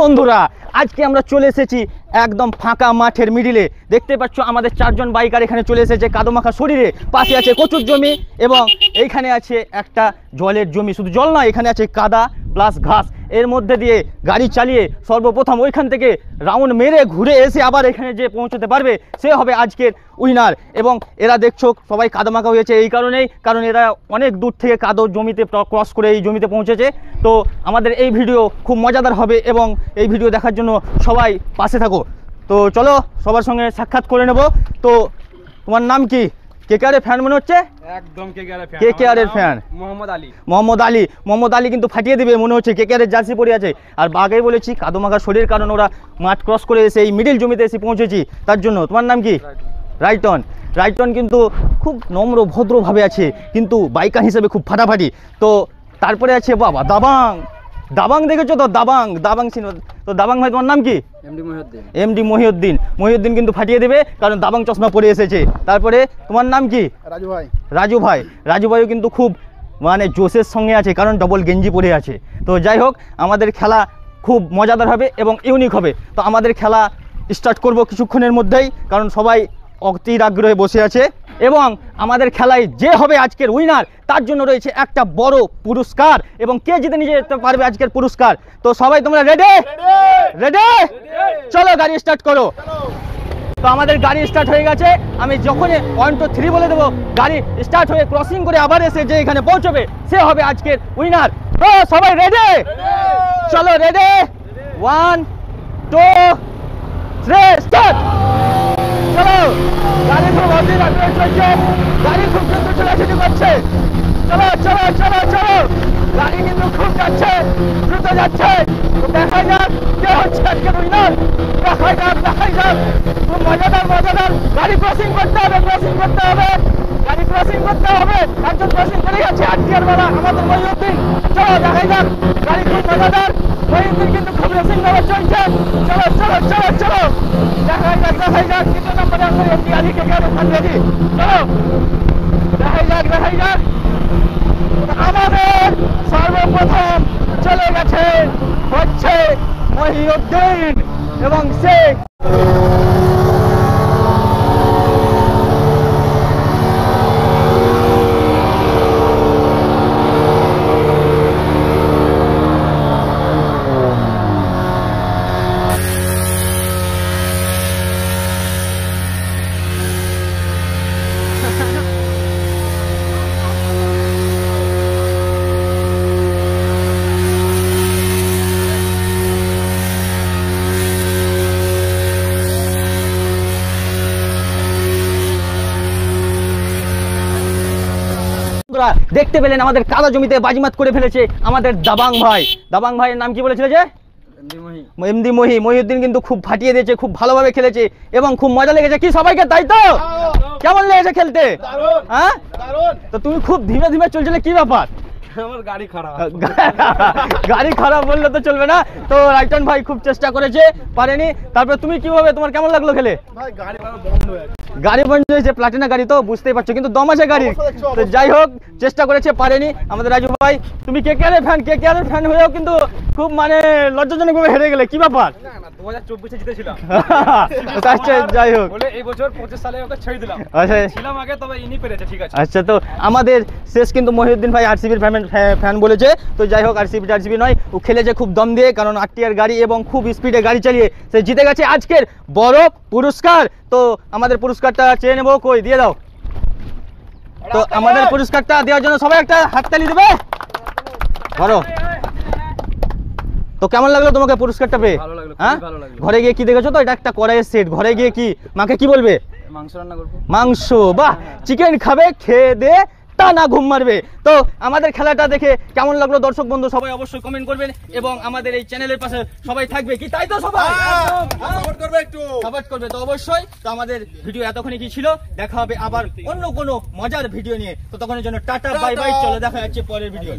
বন্ধুরা আজকে আমরা চলে এসেছি একদম ফাঁকা মাঠের মিডিলে। দেখতে পাচ্ছ আমাদের 4 জন বাইকার এখানে চলে এসেছে কাদোমাখা শরীরে। পাশে আছে কচুর জমি এবং এইখানে আছে একটা জলের জমি, শুধু জল নয়, এখানে আছে কাদা প্লাস ঘাস। এর মধ্যে দিয়ে গাড়ি চালিয়ে সর্বপ্রথম ওইখান থেকে রাউন্ড মেরে ঘুরে এসে আবার এখানে যে পৌঁছতে পারবে সে হবে আজকের উইনার। এবং এরা দেখছো সবাই কাদোমাখা হয়েছে এই কারণেই, কারণ এরা অনেক দূর থেকে কাদো জমিতে ক্রস করে এই জমিতে পৌঁছেছে। তো আমাদের এই ভিডিও খুব মজাদার হবে এবং এই ভিডিও দেখার জন্য সবাই পাশে থাকো। তো চলো সবার সঙ্গে সাক্ষাৎ করে নেব। তো তোমার নাম কি? কেকেআরের ফ্যান মনে হচ্ছে। একদম কেকেআরের ফ্যান মোহাম্মদ আলী কিন্তু ফাটিয়ে দিবে মনে হচ্ছে। কেকেআরের জার্সি পরে আছে। আর আগেই বলেছি কাদোমাখা শরীর, কারণ ওরা মাঠ ক্রস করে এসে এই মিডিল জমিতে এসে পৌঁছেছি তার জন্য। তোমার নাম কি? রাইটন কিন্তু খুব নম্র ভদ্রভাবে আছে, কিন্তু বাইকার হিসেবে খুব ফাটাফাটি। তো তারপরে আছে বাবা দাবাং দেখেছো তো? দাবাং ছিল তো। দাবাং ভাই তোমার নাম কি? এমডি মহিউদ্দিন কিন্তু ফাটিয়ে দেবে, কারণ দাবাং চশমা পরে এসেছে। তারপরে তোমার নাম কি? রাজু ভাইও কিন্তু খুব মানে জোশের সঙ্গে আছে, কারণ ডবল গেঞ্জি পরে আছে। তো যাই হোক, আমাদের খেলা খুব মজাদার হবে এবং ইউনিক হবে। তো আমাদের খেলা স্টার্ট করব কিছুক্ষণের মধ্যেই, কারণ সবাই অতির আগ্রহে বসে আছে। এবং আমাদের খেলায় যে হবে আজকের উইনার তার জন্য রয়েছে একটা বড় পুরস্কার, এবং কে জিতে নিয়ে যেতে পারবে আজকের পুরস্কার। তো সবাই তোমরা রেডি? চলো গাড়ি স্টার্ট করো। তো আমাদের গাড়ি স্টার্ট হয়ে গেছে। আমি যখনই 1 2 3 বলে দেবো, গাড়ি স্টার্ট হয়ে ক্রসিং করে আবার এসে যে এখানে পৌঁছবে সে হবে আজকের উইনার। তো সবাই রেডি? চলো রেডি, 1 2 3 স্টার্ট। চলো, গাড়ি খুব অধীর আগ্রহে চলছে, গাড়ি খুব দ্রুত চলাচল করছে। চলো, গাড়ি কিন্তু খুব যাচ্ছে, দ্রুত যাচ্ছে। তো দেখা যাক কে হচ্ছে আজকের উইনার। দেখাই যাক। খুব মজাদার। গাড়ি ক্রসিং করতে হবে। একজন ক্রসিং করে গেছে, আটটিয়ার বেলা আমাদের মহিউদ্দিন। চলো দেখাই যাক, গাড়ি খুব মজাদার। মহিউদ্দিন কিন্তু খুব রেসিং ভাবে চলছে। চলো দেখাই যাক কিন্তু নম্বরে আমাদের এমডি আলী কেকেআরের ফ্যান রেডি। চলো দেখাই যাক। আমাদের সর্বপ্রথম চলে গেছে হচ্ছে মহিউদ্দিন এবং সে দেখতে পেলেন আমাদের কাদা জমিতে বাজিমাত করে ফেলেছে আমাদের দাবাং ভাইয়ের নাম কি বলেছিল যে? এমডি মহিউদ্দিন কিন্তু খুব ফাটিয়ে দিয়েছে, খুব ভালোভাবে খেলেছে এবং খুব মজা লেগেছে কি সবাইকে? তাই তো? কেমন লেগেছে খেলতে? হ্যাঁ, তো তুমি খুব ধীমে চলছিলে, কি ব্যাপার? আমার গাড়ি খারাপ বললে তো চলবে না। তো রাইটন ভাই খুব চেষ্টা করেছে, পারেনি। তারপরে তুমি কিভাবে, তোমার কেমন লাগলো খেলে? গাড়ি বন্ধ হয়েছে, প্লাটিনা গাড়ি তো বুঝতেই পারছো, কিন্তু দম আছে গাড়ি। তো যাই হোক, চেষ্টা করেছে, পারেনি আমাদের রাজু ভাই। তুমি কেকেআরের ফ্যান হয়েও কিন্তু খুব মানে লজ্জাজনক ভাবে হেরে গেলে, কি ব্যাপার? 2024 জিতেছিলাম। যাই হোক, এই বছর 25 সালে ওকে ছেড়ে দিলাম। ছিলাম আগে, তবে ইনি পেরেছে, ঠিক আছে। আচ্ছা, তো আমাদের শেষ কিন্তু মহিউদ্দিন ভাই আরসিবির ফ্যান বলেছে। তো যাই হোক, আরসিবি নয়, ও খেলেছে খুব দম দিয়ে, কারণ 8 গাড়ি এবং খুব স্পিডে গাড়ি চালিয়ে সে জিতে গেছে আজকের বড় পুরস্কার। তো আমাদের পুরস্কারটা চেয়ে নেবো, কই দিয়ে দাও। তো আমাদের পুরস্কারটা দেওয়ার জন্য সবাই একটা হাততালি দেবে, ধরো। তো কেমন লাগলো তোমাকে পুরস্কারটা পেয়ে? হ্যাঁ, ঘরে গিয়ে কি দেখেছো? তো এটা একটা কড়াইয়ের সেট। ঘরে গিয়ে কি মাকে কি বলবে? মাংস রান্না করবো। মাংস, বাহ, চিকেন খাবে, খেয়ে দে টানা ঘুম মারবে। তো আমাদের খেলাটা দেখে কেমন লাগলো দর্শক বন্ধু সবাই অবশ্যই কমেন্ট করবেন, এবং আমাদের এই চ্যানেলের পাশে সবাই থাকবে কি? তাই তো? সবাই সাপোর্ট করবে তো অবশ্যই। তো আমাদের ভিডিও এতক্ষণই কি ছিল, দেখা হবে আবার অন্য কোনো মজার ভিডিও নিয়ে। তো তখনের জন্য টাটা বাই বাই, চলো দেখা যাচ্ছে পরের ভিডিও।